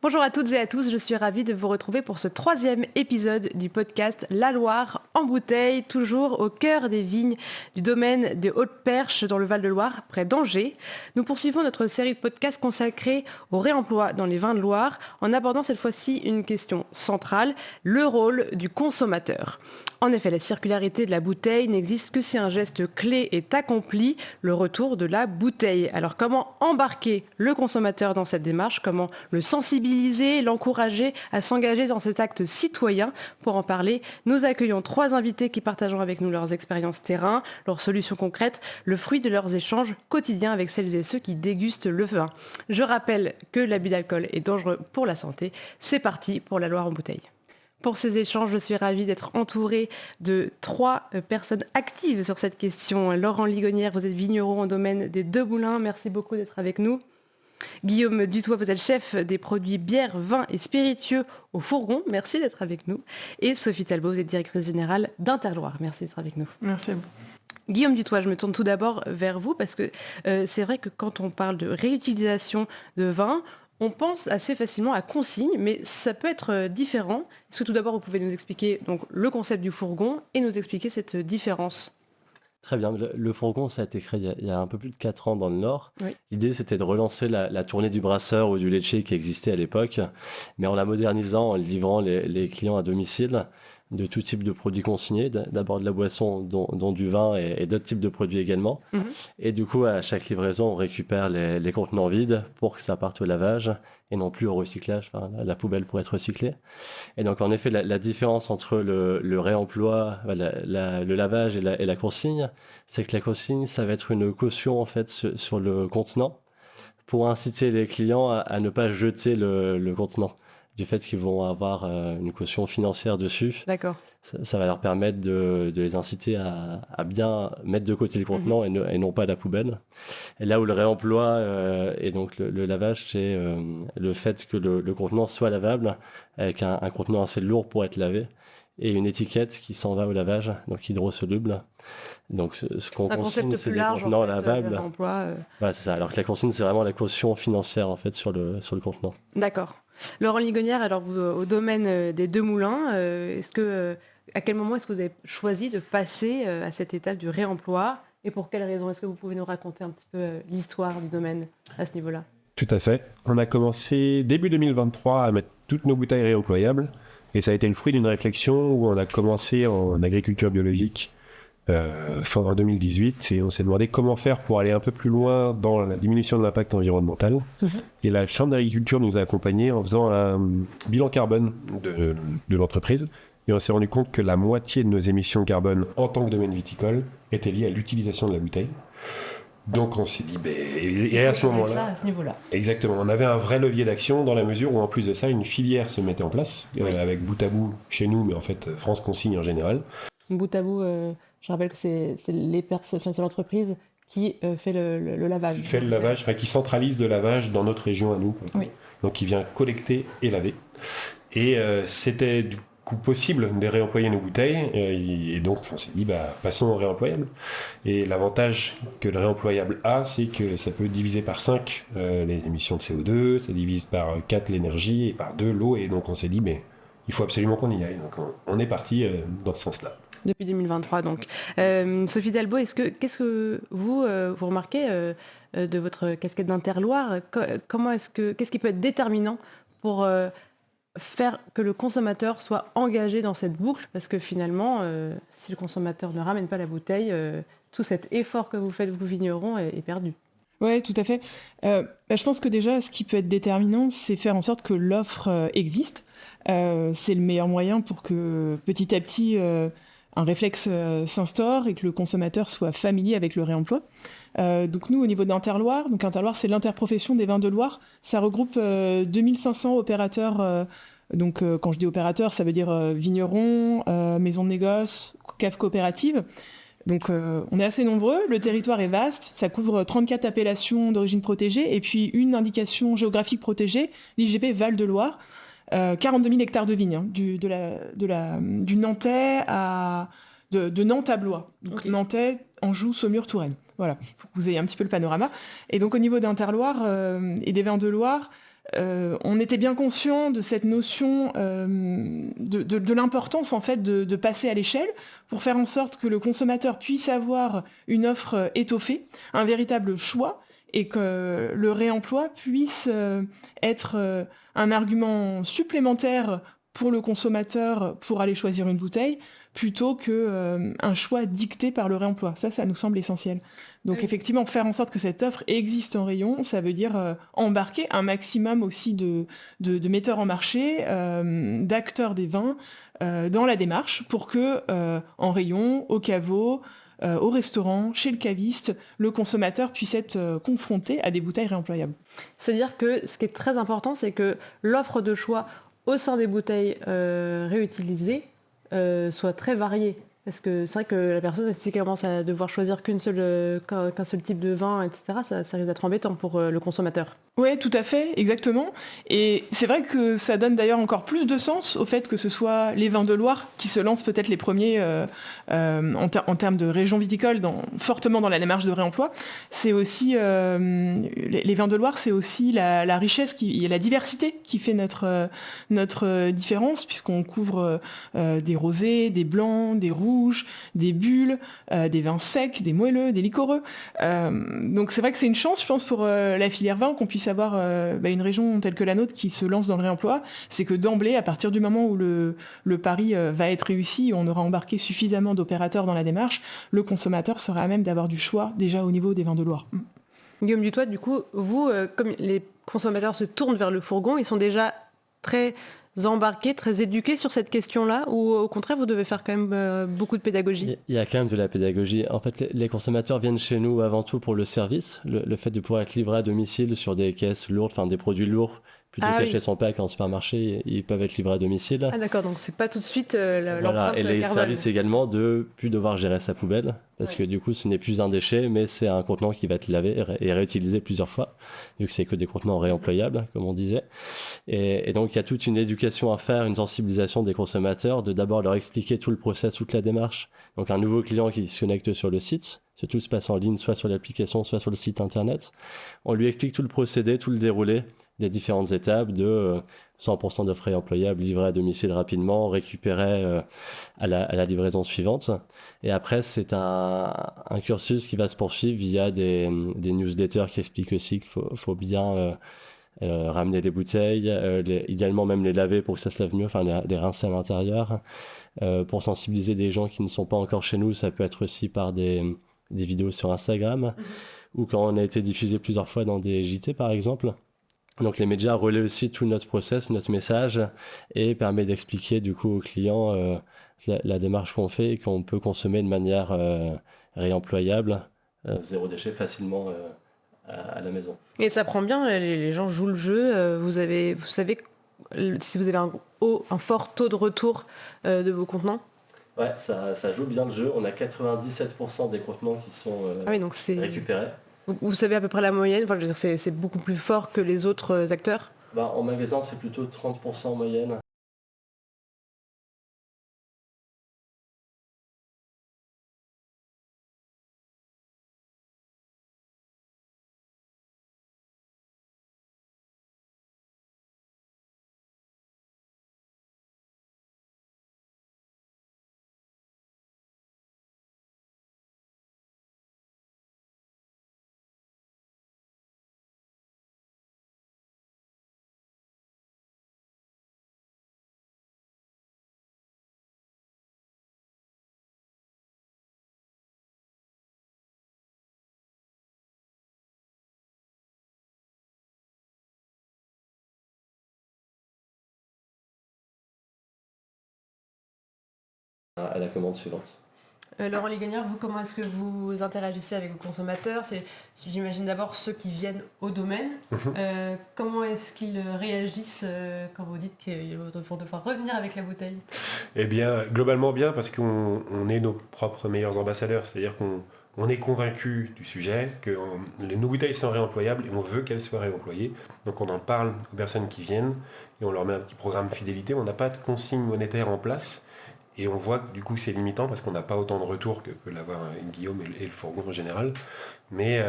Bonjour à toutes et à tous, je suis ravie de vous retrouver pour ce 3e épisode du podcast La Loire en bouteille, toujours au cœur des vignes du domaine de Haute-Perche dans le Val-de-Loire, près d'Angers. Nous poursuivons notre série de podcasts consacrée au réemploi dans les vins de Loire en abordant cette fois-ci une question centrale, le rôle du consommateur. En effet, la circularité de la bouteille n'existe que si un geste clé est accompli, le retour de la bouteille. Alors comment embarquer le consommateur dans cette démarche, comment le sensibiliser, l'encourager à s'engager dans cet acte citoyen? Pour en parler, nous accueillons 3 invités qui partageront avec nous leurs expériences terrain, leurs solutions concrètes, le fruit de leurs échanges quotidiens avec celles et ceux qui dégustent le vin. Je rappelle que l'abus d'alcool est dangereux pour la santé. C'est parti pour la Loire en bouteille. Pour ces échanges, je suis ravie d'être entourée de 3 personnes actives sur cette question. Laurent Ligonière, vous êtes vigneron au domaine des Deux Moulins. Merci beaucoup d'être avec nous. Guillaume Dutoit, vous êtes chef des produits bières, vins et spiritueux au Fourgon. Merci d'être avec nous. Et Sophie Talbot, vous êtes directrice générale d'Interloire. Merci d'être avec nous. Merci à vous. Guillaume Dutoit, je me tourne tout d'abord vers vous parce que c'est vrai que quand on parle de réutilisation de vin, on pense assez facilement à consigne, mais ça peut être différent. Est-ce que tout d'abord, vous pouvez nous expliquer donc, le concept du fourgon et nous expliquer cette différence? Très bien. Le fourgon, ça a été créé il y a un peu plus de 4 ans dans le Nord. Oui. L'idée, c'était de relancer la tournée du brasseur ou du laitier qui existait à l'époque, mais en la modernisant, en livrant les clients à domicile de tout type de produits consignés, d'abord de la boisson, dont du vin et d'autres types de produits également. Mm-hmm. Et du coup, à chaque livraison, on récupère les contenants vides pour que ça parte au lavage et non plus au recyclage, enfin, la poubelle pour être recyclée. Et donc, en effet, la différence entre le réemploi, le lavage et la consigne, c'est que la consigne, ça va être une caution, en fait, sur le contenant pour inciter les clients à ne pas jeter le contenant, du fait qu'ils vont avoir une caution financière dessus. D'accord. Ça va leur permettre de les inciter à bien mettre de côté le contenant et non pas à la poubelle. Et là où le réemploi et donc le lavage, c'est le fait que le contenant soit lavable avec un contenant assez lourd pour être lavé et une étiquette qui s'en va au lavage, donc hydrosoluble. Donc ce qu'on consigne, c'est des contenants lavables. Voilà, c'est ça. Alors que la consigne, c'est vraiment la caution financière en fait sur le contenant. D'accord. Laurent Ligonière, alors vous, au domaine des Deux Moulins, à quel moment est-ce que vous avez choisi de passer à cette étape du réemploi et pour quelles raisons? Est-ce que vous pouvez nous raconter un petit peu l'histoire du domaine à ce niveau-là? Tout à fait. On a commencé début 2023 à mettre toutes nos bouteilles réemployables et ça a été le fruit d'une réflexion où on a commencé en agriculture biologique fin 2018 et on s'est demandé comment faire pour aller un peu plus loin dans la diminution de l'impact environnemental. Et la Chambre d'agriculture nous a accompagnés en faisant un bilan carbone de l'entreprise et on s'est rendu compte que la moitié de nos émissions carbone en tant que domaine viticole étaient liées à l'utilisation de la bouteille. Donc on s'est dit, et à ce moment-là, ça, à ce niveau-là. Exactement, on avait un vrai levier d'action dans la mesure où en plus de ça, une filière se mettait en place, avec bout à bout chez nous, mais en fait France Consigne en général. Bout à bout, je rappelle que c'est l'entreprise qui fait le lavage. Qui fait le lavage, qui centralise le lavage dans notre région à nous. Oui. Donc qui vient collecter et laver. Et c'était du coup possible de réemployer nos bouteilles. Et donc on s'est dit, passons au réemployable. Et l'avantage que le réemployable a, c'est que ça peut diviser par 5 les émissions de CO2, ça divise par 4 l'énergie et par 2 l'eau. Et donc on s'est dit, il faut absolument qu'on y aille. Donc on est parti dans ce sens-là. Depuis 2023, donc. Sophie Talbot, qu'est-ce que vous remarquez de votre casquette d'Interloire? Qu'est-ce qui peut être déterminant pour faire que le consommateur soit engagé dans cette boucle? Parce que finalement, si le consommateur ne ramène pas la bouteille, tout cet effort que vous faites, vous vignerons, est perdu. Oui, tout à fait. Je pense que déjà, ce qui peut être déterminant, c'est faire en sorte que l'offre existe. C'est le meilleur moyen pour que petit à petit, un réflexe s'instaure et que le consommateur soit familier avec le réemploi. Donc nous, au niveau d'Interloire, donc Interloire, c'est l'interprofession des vins de Loire. Ça regroupe 2500 opérateurs. Donc quand je dis opérateurs, ça veut dire vignerons, maisons de négoce, caves coopératives. Donc on est assez nombreux, le territoire est vaste, ça couvre 34 appellations d'origine protégée et puis une indication géographique protégée, l'IGP Val-de-Loire. 42 000 hectares de vignes, du Nantais de Nantes à Blois. Donc okay. Nantais, Anjou, Saumur, Touraine. Voilà, pour que vous ayez un petit peu le panorama. Et donc au niveau d'Interloire et des vins de Loire, on était bien conscient de cette notion de l'importance en fait de passer à l'échelle pour faire en sorte que le consommateur puisse avoir une offre étoffée, un véritable choix, et que le réemploi puisse être un argument supplémentaire pour le consommateur pour aller choisir une bouteille, plutôt que un choix dicté par le réemploi. Ça nous semble essentiel. Donc effectivement, faire en sorte que cette offre existe en rayon, ça veut dire embarquer un maximum aussi de metteurs en marché, d'acteurs des vins dans la démarche, pour que en rayon, au caveau, au restaurant, chez le caviste, le consommateur puisse être confronté à des bouteilles réemployables. C'est-à-dire que ce qui est très important, c'est que l'offre de choix au sein des bouteilles réutilisées soit très variée. Parce que c'est vrai que la personne, si elle commence à devoir choisir qu'un seul type de vin, etc., ça risque d'être embêtant pour le consommateur. Oui, tout à fait, exactement. Et c'est vrai que ça donne d'ailleurs encore plus de sens au fait que ce soit les vins de Loire qui se lancent peut-être les premiers en termes de région viticole, fortement dans la démarche de réemploi. C'est aussi les vins de Loire, c'est aussi la richesse et la diversité qui fait notre différence, puisqu'on couvre des rosés, des blancs, des rouges, des bulles, des vins secs, des moelleux, des liquoreux. Donc c'est vrai que c'est une chance, je pense, pour la filière vin qu'on puisse avoir une région telle que la nôtre qui se lance dans le réemploi. C'est que d'emblée, à partir du moment où le pari va être réussi, on aura embarqué suffisamment d'opérateurs dans la démarche, le consommateur sera à même d'avoir du choix déjà au niveau des vins de Loire. Guillaume Dutoit, du coup, vous, comme les consommateurs se tournent vers le fourgon, ils sont déjà très embarqués, très éduqués sur cette question-là, ou au contraire, vous devez faire quand même beaucoup de pédagogie? Il y a quand même de la pédagogie. En fait, les consommateurs viennent chez nous avant tout pour le service, le fait de pouvoir être livré à domicile sur des caisses lourdes, enfin des produits lourds, plutôt qu'acheter son pack en supermarché, ils peuvent être livrés à domicile. Ah d'accord, donc c'est pas tout de suite Voilà, l'empreinte et les carbone. services également de plus devoir gérer sa poubelle, parce que du coup ce n'est plus un déchet, mais c'est un contenant qui va être lavé et réutilisé plusieurs fois, vu que c'est que des contenants réemployables, comme on disait. Et donc il y a toute une éducation à faire, une sensibilisation des consommateurs, de d'abord leur expliquer tout le process, toute la démarche. Donc un nouveau client qui se connecte sur le site, tout se passe en ligne, soit sur l'application, soit sur le site internet. On lui explique tout le procédé, tout le déroulé, les différentes étapes de 100% de frais employables livrés à domicile rapidement, récupérés à la livraison suivante. Et après, c'est un cursus qui va se poursuivre via des newsletters qui expliquent aussi qu'il faut bien ramener les bouteilles, idéalement même les laver pour que ça se lave mieux, enfin les rincer à l'intérieur. Pour sensibiliser des gens qui ne sont pas encore chez nous, ça peut être aussi par des vidéos sur Instagram, ou quand on a été diffusé plusieurs fois dans des JT par exemple. Donc les médias relaient aussi tout notre process, notre message, et permet d'expliquer du coup aux clients la démarche qu'on fait et qu'on peut consommer de manière réemployable, zéro déchet facilement à la maison. Et ça prend bien, les gens jouent le jeu, vous savez si vous avez un fort taux de retour de vos contenants? Ouais, ça joue bien le jeu, on a 97% des contenants qui sont donc récupérés. Vous savez à peu près la moyenne, enfin, je veux dire, c'est beaucoup plus fort que les autres acteurs? En magasin, c'est plutôt 30% en moyenne. À la commande suivante. Laurent Ligonière, vous, comment est-ce que vous interagissez avec vos consommateurs? J'imagine d'abord ceux qui viennent au domaine. Comment est-ce qu'ils réagissent quand vous dites qu'ils vont devoir revenir avec la bouteille? Eh bien, globalement bien, parce qu'on est nos propres meilleurs ambassadeurs. C'est-à-dire qu'on est convaincu du sujet, que nos bouteilles sont réemployables et on veut qu'elles soient réemployées. Donc on en parle aux personnes qui viennent et on leur met un petit programme fidélité. On n'a pas de consigne monétaire en place. Et on voit que du coup c'est limitant parce qu'on n'a pas autant de retours que peut l'avoir Guillaume et le fourgon en général. Mais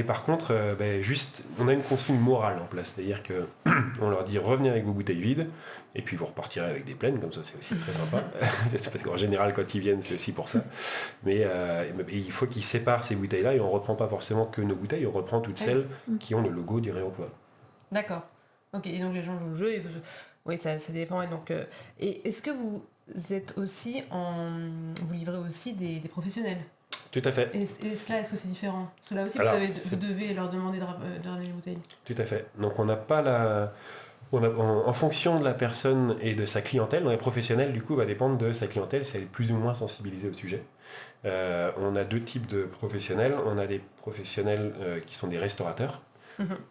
par contre, juste, on a une consigne morale en place. C'est-à-dire qu'on leur dit revenez avec vos bouteilles vides et puis vous repartirez avec des pleines, comme ça c'est aussi très sympa. Parce qu'en général quand ils viennent c'est aussi pour ça. Mais il faut qu'ils séparent ces bouteilles-là et on ne reprend pas forcément que nos bouteilles, on reprend toutes celles qui ont le logo du réemploi. D'accord. Ok, et donc les gens jouent le jeu. Oui, ça dépend. Et donc, et est-ce que vous êtes aussi vous livrez aussi des professionnels? Tout à fait. Et cela, est-ce que c'est différent? Parce que là aussi, Alors, vous devez leur demander de ramener les bouteilles. Tout à fait. Donc on n'a pas en fonction de la personne et de sa clientèle, les professionnels du coup va dépendre de sa clientèle, si elle est plus ou moins sensibilisée au sujet. On a deux types de professionnels. On a des professionnels qui sont des restaurateurs.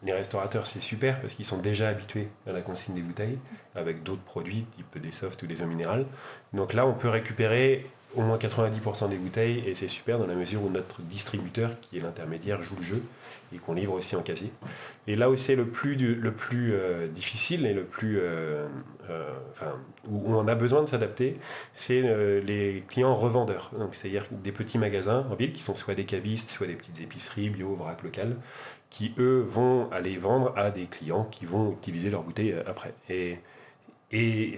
Les restaurateurs, c'est super parce qu'ils sont déjà habitués à la consigne des bouteilles avec d'autres produits, type des softs ou des eaux minérales. Donc là, on peut récupérer au moins 90% des bouteilles et c'est super dans la mesure où notre distributeur, qui est l'intermédiaire, joue le jeu et qu'on livre aussi en casier. Et là où c'est le plus difficile et où on a besoin de s'adapter, c'est les clients revendeurs. Donc, c'est-à-dire des petits magasins en ville qui sont soit des cavistes, soit des petites épiceries, bio, vrac local, qui eux vont aller vendre à des clients qui vont utiliser leurs bouteilles après. Et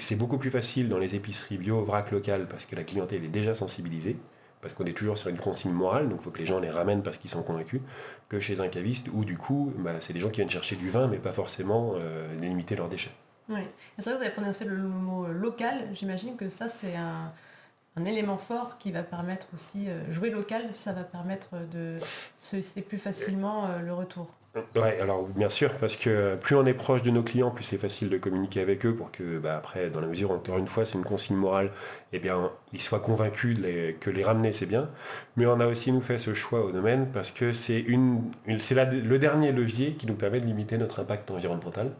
c'est beaucoup plus facile dans les épiceries bio, vrac local, parce que la clientèle est déjà sensibilisée, parce qu'on est toujours sur une consigne morale, donc il faut que les gens les ramènent parce qu'ils sont convaincus, que chez un caviste, où du coup, c'est des gens qui viennent chercher du vin, mais pas forcément limiter leurs déchets. Oui, et c'est vrai que vous avez prononcé le mot local, j'imagine que ça c'est un élément fort qui va permettre aussi, jouer local, ça va permettre de solliciter plus facilement le retour. Ouais, alors bien sûr, parce que plus on est proche de nos clients, plus c'est facile de communiquer avec eux pour que, après, dans la mesure où, encore une fois, c'est une consigne morale, eh bien, ils soient convaincus que les ramener, c'est bien. Mais on a aussi, nous, fait ce choix au domaine parce que c'est le dernier levier qui nous permet de limiter notre impact environnemental.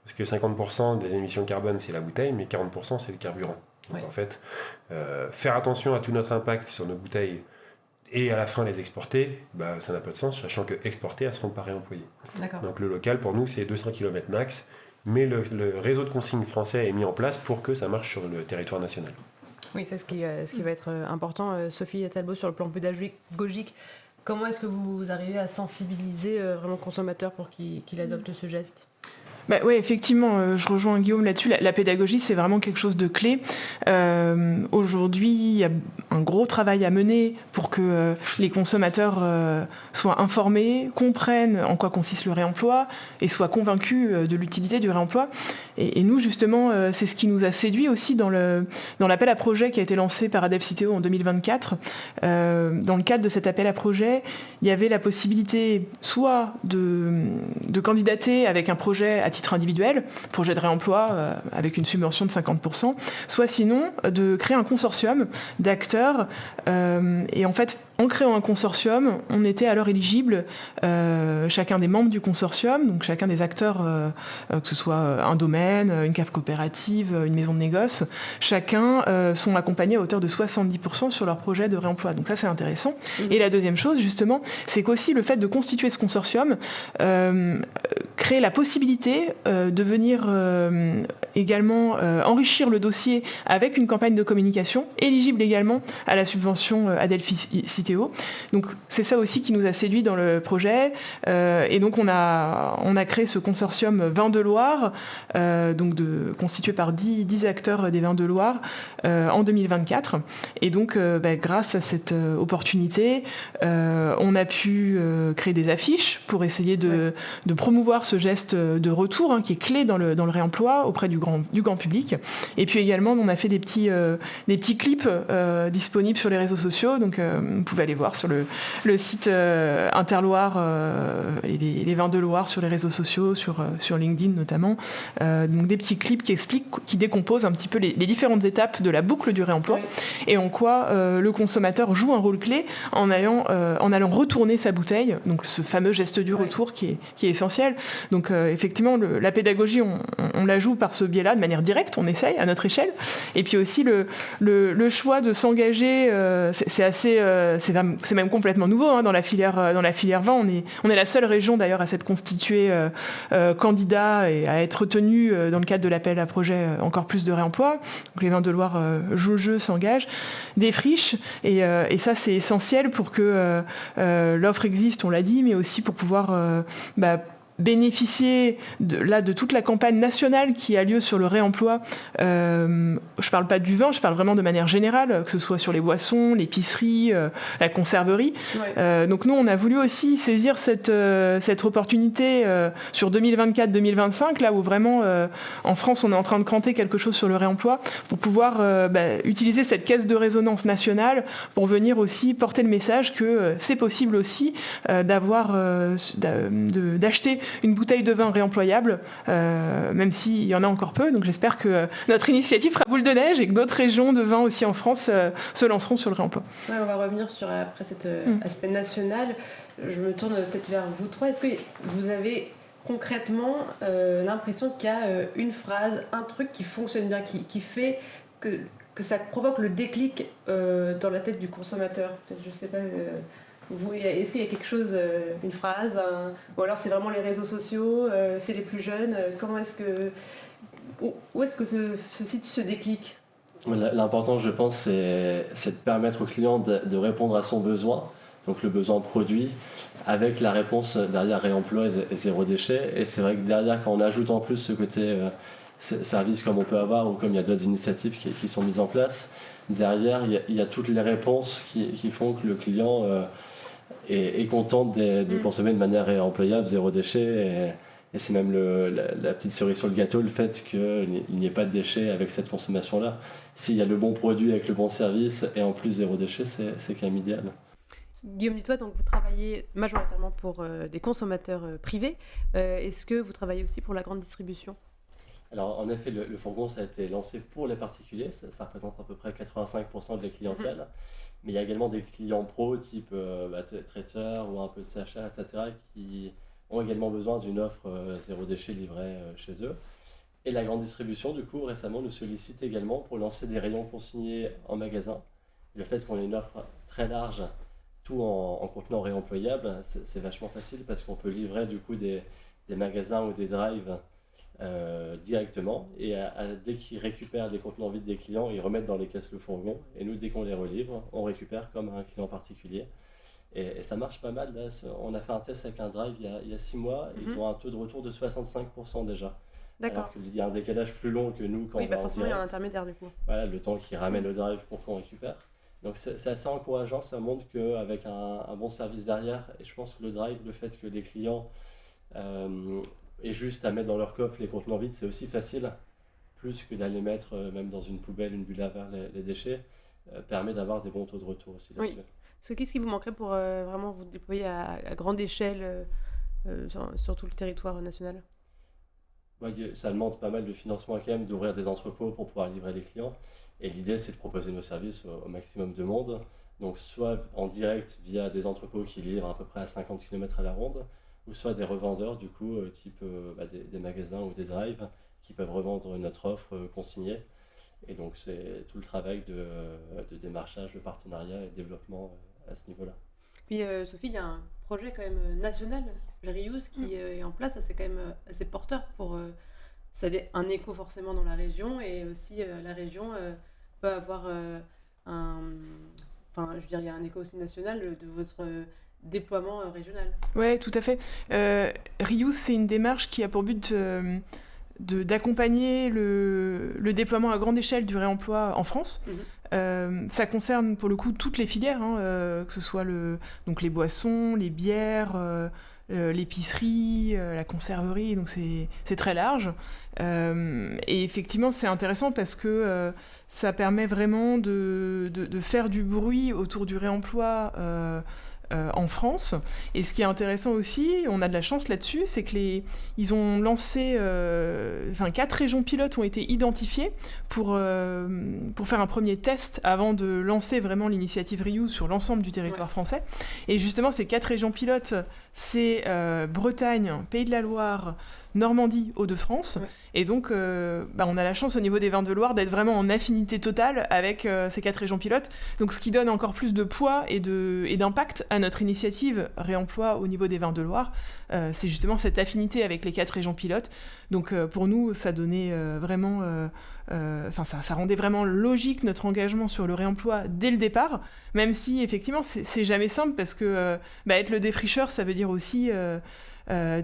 Parce que 50% des émissions carbone, c'est la bouteille, mais 40%, c'est le carburant. Donc, en fait, faire attention à tout notre impact sur nos bouteilles et à la fin les exporter, ça n'a pas de sens, sachant que exporter, elles ne seront pas réemployées. D'accord. Donc le local, pour nous, c'est 200 km max, mais le réseau de consignes français est mis en place pour que ça marche sur le territoire national. Oui, c'est ce qui va être important. Sophie Talbot, sur le plan pédagogique, comment est-ce que vous arrivez à sensibiliser vraiment le consommateur pour qu'il adopte ce geste ? Oui, effectivement, je rejoins Guillaume là-dessus. La pédagogie, c'est vraiment quelque chose de clé. Aujourd'hui, il y a un gros travail à mener pour que les consommateurs soient informés, comprennent en quoi consiste le réemploi et soient convaincus de l'utilité du réemploi. Et nous, justement, c'est ce qui nous a séduit aussi dans l'appel à projet qui a été lancé par ADEPE Citeo en 2024. Dans le cadre de cet appel à projet, il y avait la possibilité soit de candidater avec un projet à titre individuel, projet de réemploi avec une subvention de 50%, soit sinon de créer un consortium d'acteurs. Et en fait, en créant un consortium, on était alors éligible, chacun des membres du consortium, donc chacun des acteurs, que ce soit un domaine, une cave coopérative, une maison de négoce, chacun sont accompagnés à hauteur de 70% sur leur projet de réemploi. Donc ça, c'est intéressant. Et la deuxième chose, justement, c'est qu'aussi le fait de constituer ce consortium crée la possibilité de venir également enrichir le dossier avec une campagne de communication, éligible également à la subvention ADEPE Citeo. Donc c'est ça aussi qui nous a séduit dans le projet. Et donc on a créé ce consortium Vins de Loire, donc constitué par 10 acteurs des Vins de Loire en 2024. Et donc grâce à cette opportunité, on a pu créer des affiches pour essayer de promouvoir ce geste de retour qui est clé dans le réemploi auprès du grand public. Et puis également, on a fait des petits clips disponibles sur les réseaux sociaux. Donc, vous pouvez aller voir sur le site Interloire et les Vins de Loire sur les réseaux sociaux, sur LinkedIn notamment. Donc, des petits clips qui décomposent un petit peu les différentes étapes de la boucle du réemploi et en quoi le consommateur joue un rôle clé en allant retourner sa bouteille. Donc, ce fameux geste du retour qui est essentiel. Donc, effectivement, la pédagogie, on la joue par ce biais-là de manière directe, on essaye à notre échelle. Et puis aussi le choix de s'engager, c'est c'est même complètement nouveau dans la filière vin. On est la seule région d'ailleurs à s'être constituée candidat et à être retenue dans le cadre de l'appel à projet encore plus de réemploi. Donc les vins de Loire jouent le jeu, s'engagent, défrichent et ça c'est essentiel pour que l'offre existe, on l'a dit, mais aussi pour pouvoir bénéficier de toute la campagne nationale qui a lieu sur le réemploi. Je parle pas du vin, je parle vraiment de manière générale, que ce soit sur les boissons, l'épicerie, la conserverie. Ouais. Donc nous, on a voulu aussi saisir cette opportunité sur 2024-2025, là où vraiment, en France, on est en train de cranter quelque chose sur le réemploi, pour pouvoir utiliser cette caisse de résonance nationale pour venir aussi porter le message que c'est possible aussi d'acheter une bouteille de vin réemployable, même s'il y en a encore peu. Donc j'espère que notre initiative fera boule de neige et que d'autres régions de vin aussi en France se lanceront sur le réemploi. Ouais, on va revenir sur après cet aspect national. Je me tourne peut-être vers vous trois. Est-ce que vous avez concrètement l'impression qu'il y a une phrase, un truc qui fonctionne bien, qui fait que ça provoque le déclic dans la tête du consommateur? Peut-être, je sais pas... Est-ce qu'il y a quelque chose, une phrase, ou alors c'est vraiment les réseaux sociaux, c'est les plus jeunes, où est-ce que se situe ce déclic? L'important, je pense, c'est de permettre au client de répondre à son besoin, donc le besoin produit, avec la réponse derrière réemploi et zéro déchet. Et c'est vrai que derrière, quand on ajoute en plus ce côté service comme on peut avoir, ou comme il y a d'autres initiatives qui sont mises en place, derrière, il y a toutes les réponses qui font que le client... est contente de consommer de manière réemployable, zéro déchet, et c'est même la petite cerise sur le gâteau, le fait qu'il n'y ait pas de déchets avec cette consommation-là. S'il y a le bon produit avec le bon service et en plus zéro déchet, c'est quand même idéal. Guillaume Dutoit, donc vous travaillez majoritairement pour des consommateurs privés. Est-ce que vous travaillez aussi pour la grande distribution ? Alors en effet, le fourgon, ça a été lancé pour les particuliers, ça représente à peu près 85% de la clientèle. Mais il y a également des clients pros type traiteurs ou un peu de CHR, etc. qui ont également besoin d'une offre zéro déchet livrée chez eux. Et la grande distribution, du coup, récemment nous sollicite également pour lancer des rayons consignés en magasin. Le fait qu'on ait une offre très large, tout en contenant réemployable, c'est vachement facile parce qu'on peut livrer du coup des magasins ou des drives directement, et dès qu'ils récupèrent les contenants vides des clients, ils remettent dans les caisses le fourgon, et nous, dès qu'on les relivre, on récupère comme un client particulier, et ça marche pas mal. Là, on a fait un test avec un drive il y a 6 mois, et ils ont un taux de retour de 65% déjà. D'accord. Alors qu'il y a un décalage plus long que nous quand on va en forcément, il y a un direct. intermédiaire du coup. Voilà, le temps qu'ils ramènent le drive pour qu'on récupère. Donc c'est assez encourageant, ça montre qu'avec un bon service derrière, et je pense que le drive, le fait que les clients aient juste à mettre dans leur coffre les contenants vides, c'est aussi facile, plus que d'aller mettre même dans une poubelle, une bulle à verre, les déchets, permet d'avoir des bons taux de retour aussi là-dessus. Oui. Qu'est-ce qui vous manquerait pour vraiment vous déployer à grande échelle sur tout le territoire national ? Ça demande pas mal de financement quand même, d'ouvrir des entrepôts pour pouvoir livrer les clients. Et l'idée, c'est de proposer nos services au maximum de monde. Donc soit en direct via des entrepôts qui livrent à peu près à 50 km à la ronde, ou soit des revendeurs du coup, type des magasins ou des drives qui peuvent revendre notre offre consignée. Et donc c'est tout le travail de démarchage, de partenariat et de développement à ce niveau-là. Puis Sophie, il y a un projet quand même national qui s'appelle Reuse qui est en place, c'est quand même assez porteur pour... ça a un écho forcément dans la région, et aussi la région peut avoir il y a un écho aussi national de votre déploiement régional. Oui, tout à fait. Reuse, c'est une démarche qui a pour but d'accompagner le déploiement à grande échelle du réemploi en France. Ça concerne pour le coup toutes les filières, que ce soit donc les boissons, les bières, l'épicerie, la conserverie, donc c'est très large. Et effectivement, c'est intéressant parce que ça permet vraiment de faire du bruit autour du réemploi en France. Et ce qui est intéressant aussi, on a de la chance là-dessus, c'est que ils ont lancé 4 régions pilotes ont été identifiées pour faire un premier test avant de lancer vraiment l'initiative Reuse sur l'ensemble du territoire français. Et justement, ces 4 régions pilotes, c'est Bretagne, Pays de la Loire, Normandie, Hauts-de-France. Ouais. Et donc, on a la chance au niveau des vins de Loire d'être vraiment en affinité totale avec ces 4 régions pilotes. Donc, ce qui donne encore plus de poids et d'impact à notre initiative réemploi au niveau des vins de Loire, c'est justement cette affinité avec les 4 régions pilotes. Donc, pour nous, ça donnait vraiment... ça rendait vraiment logique notre engagement sur le réemploi dès le départ, même si, effectivement, c'est jamais simple parce que être le défricheur, ça veut dire aussi...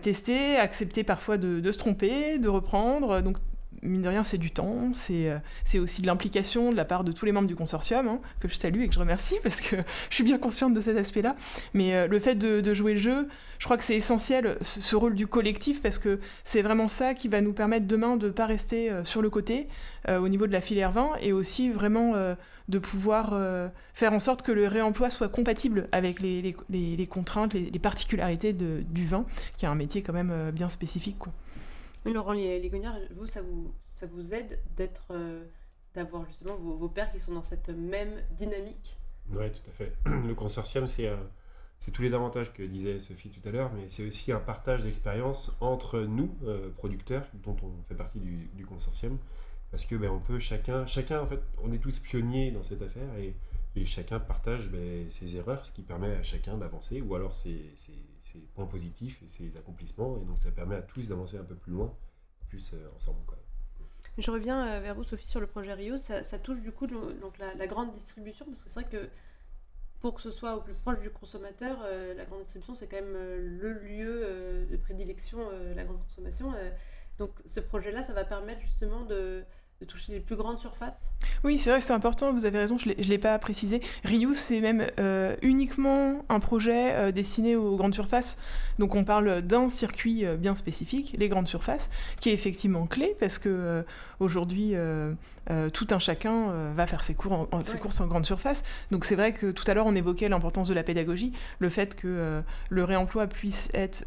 tester, accepter parfois de se tromper, de reprendre. Donc, mine de rien, c'est du temps, c'est aussi de l'implication de la part de tous les membres du consortium, que je salue et que je remercie, parce que je suis bien consciente de cet aspect-là. Mais le fait de jouer le jeu, je crois que c'est essentiel, ce rôle du collectif, parce que c'est vraiment ça qui va nous permettre demain de ne pas rester sur le côté, au niveau de la filière vin, et aussi vraiment de pouvoir faire en sorte que le réemploi soit compatible avec les contraintes, les particularités du vin, qui est un métier quand même bien spécifique, quoi. Mais Laurent Ligonière, vous, ça vous aide d'avoir justement vos pairs qui sont dans cette même dynamique? Oui, tout à fait. Le consortium, c'est tous les avantages que disait Sophie tout à l'heure, mais c'est aussi un partage d'expérience entre nous, producteurs, dont on fait partie du consortium, parce que on peut chacun, en fait, on est tous pionniers dans cette affaire, et chacun partage ses erreurs, ce qui permet à chacun d'avancer, ou alors ses points positifs et ses accomplissements, et donc ça permet à tous d'avancer un peu plus loin, plus ensemble, quoi. Je reviens vers vous, Sophie, sur le projet Rio. Ça touche du coup donc la grande distribution, parce que c'est vrai que pour que ce soit au plus proche du consommateur, la grande distribution, c'est quand même le lieu de prédilection, la grande consommation. Donc ce projet-là, ça va permettre justement de toucher les plus grandes surfaces. Oui, c'est vrai, c'est important, vous avez raison, je ne l'ai pas précisé. Reuse, c'est même uniquement un projet destiné aux grandes surfaces. Donc on parle d'un circuit bien spécifique, les grandes surfaces, qui est effectivement clé, parce que aujourd'hui, tout un chacun va faire ses courses en grande surface. Donc c'est vrai que tout à l'heure, on évoquait l'importance de la pédagogie, le fait que le réemploi puisse être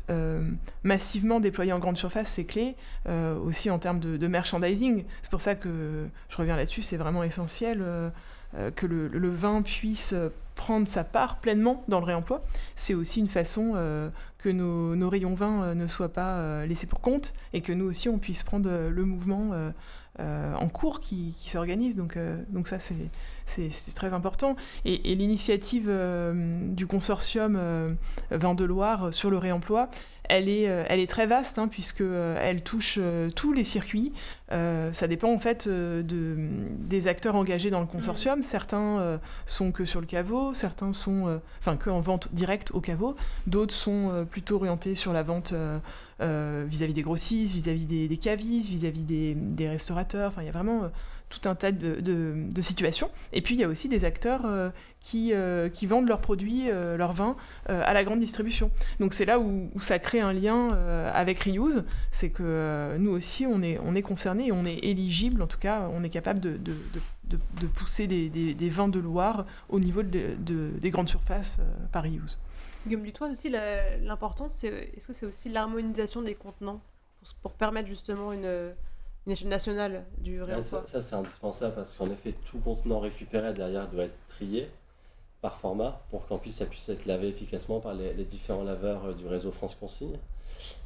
massivement déployé en grande surface, c'est clé, aussi en termes de merchandising. C'est pour ça que je reviens là-dessus, c'est vraiment essentiel que le vin puisse prendre sa part pleinement dans le réemploi. C'est aussi une façon que nos rayons vins ne soient pas laissés pour compte, et que nous aussi on puisse prendre le mouvement en cours qui s'organise. Donc ça, c'est très important. Et l'initiative du consortium Vins de Loire sur le réemploi, elle est très vaste, puisque elle touche tous les circuits. Ça dépend en fait des acteurs engagés dans le consortium. Certains sont que sur le caveau, certains sont que en vente directe au caveau, d'autres sont plutôt orientés sur la vente vis-à-vis des grossistes, vis-à-vis des cavistes, vis-à-vis des restaurateurs. Il y a vraiment tout un tas de situations. Et puis il y a aussi des acteurs qui vendent leurs produits, leurs vins, à la grande distribution. Donc c'est là où ça crée un lien avec Reuse, c'est que nous aussi on est concernés, et on est éligible, en tout cas on est capable de pousser des vins de Loire au niveau des grandes surfaces par Reuse. Guillaume Dutoit aussi, l'importance, est-ce que c'est aussi l'harmonisation des contenants pour permettre justement une échelle nationale du réemploi? Ça c'est indispensable, parce qu'en effet tout contenant récupéré derrière doit être trié par format pour ça puisse être lavé efficacement par les différents laveurs du réseau France Consigne.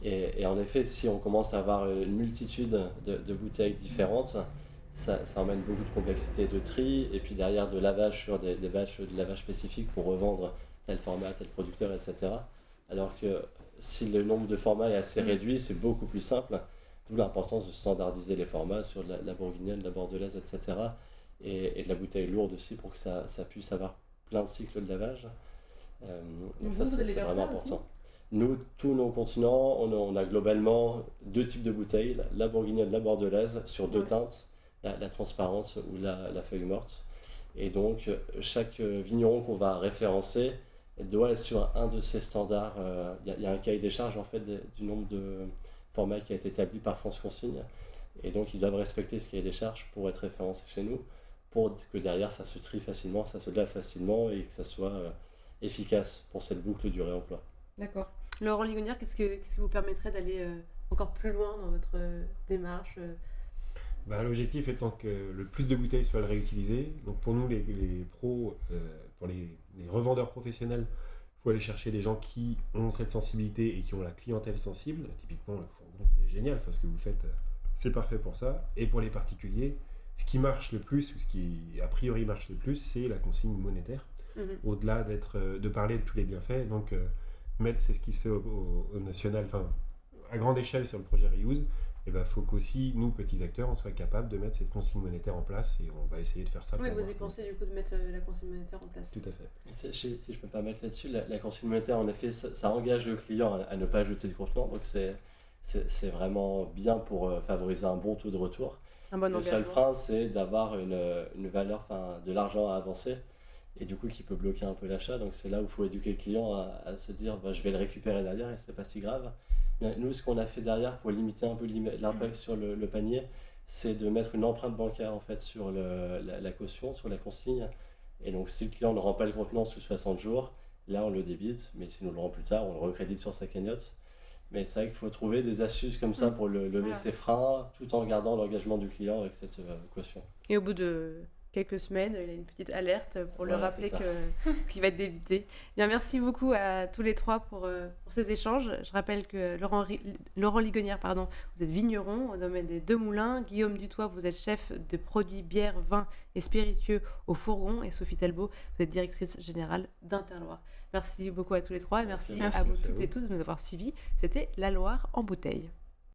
Et en effet, si on commence à avoir une multitude de bouteilles différentes, ça emmène beaucoup de complexité de tri, et puis derrière de lavage sur des batchs de lavage spécifiques pour revendre tel format, tel producteur, etc. Alors que si le nombre de formats est assez réduit, c'est beaucoup plus simple. D'où l'importance de standardiser les formats sur la bourguignonne, la bordelaise, etc. Et de la bouteille lourde aussi, pour que ça puisse avoir plein de cycles de lavage. Donc ça, c'est vraiment important. Nous, tous nos continents, on a globalement 2 types de bouteilles, la bourguignonne, la bordelaise, sur 2 teintes, la transparente ou la feuille morte. Et donc, chaque vigneron qu'on va référencer doit être sur un de ces standards. Il y a un cahier des charges en fait, du nombre de formats qui a été établi par France Consigne. Et donc, ils doivent respecter ce cahier des charges pour être référencés chez nous, pour que derrière, ça se trie facilement, ça se lave facilement, et que ça soit efficace pour cette boucle du réemploi. D'accord. Laurent Ligonière, qu'est-ce qui vous permettrait d'aller encore plus loin dans votre démarche L'objectif étant que le plus de bouteilles soient réutilisées. Donc pour nous, les pros, pour les revendeurs professionnels, il faut aller chercher des gens qui ont cette sensibilité et qui ont la clientèle sensible. Typiquement, le fourgon c'est génial, ce que vous faites, c'est parfait pour ça. Et pour les particuliers, ce qui marche le plus, ou ce qui a priori marche le plus, c'est la consigne monétaire. Au-delà de parler de tous les bienfaits, donc c'est ce qui se fait au national, à grande échelle sur le projet Reuse. Et faut qu'aussi, nous, petits acteurs, on soit capables de mettre cette consigne monétaire en place, et on va essayer de faire ça. Oui, vous avez pensé du coup de mettre la consigne monétaire en place. Tout à fait. Si je peux me permettre là-dessus, la consigne monétaire, en effet, ça engage le client à ne pas jeter le contenant, donc c'est vraiment bien pour favoriser un bon taux de retour. Le seul frein, c'est d'avoir une valeur, de l'argent à avancer, et du coup qui peut bloquer un peu l'achat. Donc c'est là où il faut éduquer le client à se dire je vais le récupérer derrière et c'est pas si grave. Bien, nous, ce qu'on a fait derrière pour limiter un peu l'impact sur le panier, c'est de mettre une empreinte bancaire en fait sur la caution, sur la consigne. Et donc si le client ne rend pas le contenant sous 60 jours, là on le débite, mais si nous le rend plus tard, on le recrédite sur sa cagnotte. Mais c'est vrai qu'il faut trouver des astuces comme ça pour lever ses freins, tout en gardant l'engagement du client avec cette caution. Et au bout de quelques semaines, il a une petite alerte pour le rappeler qu'il va être débité. Bien, merci beaucoup à tous les trois pour ces échanges. Je rappelle que Laurent Ligonière, vous êtes vigneron au domaine des Deux Moulins. Guillaume Dutoit, vous êtes chef de produits bières, vins et spiritueux au Fourgon. Et Sophie Talbot, vous êtes directrice générale d'Interloire. Merci beaucoup à tous les trois et merci à vous toutes et tous de nous avoir suivis. C'était La Loire en bouteille.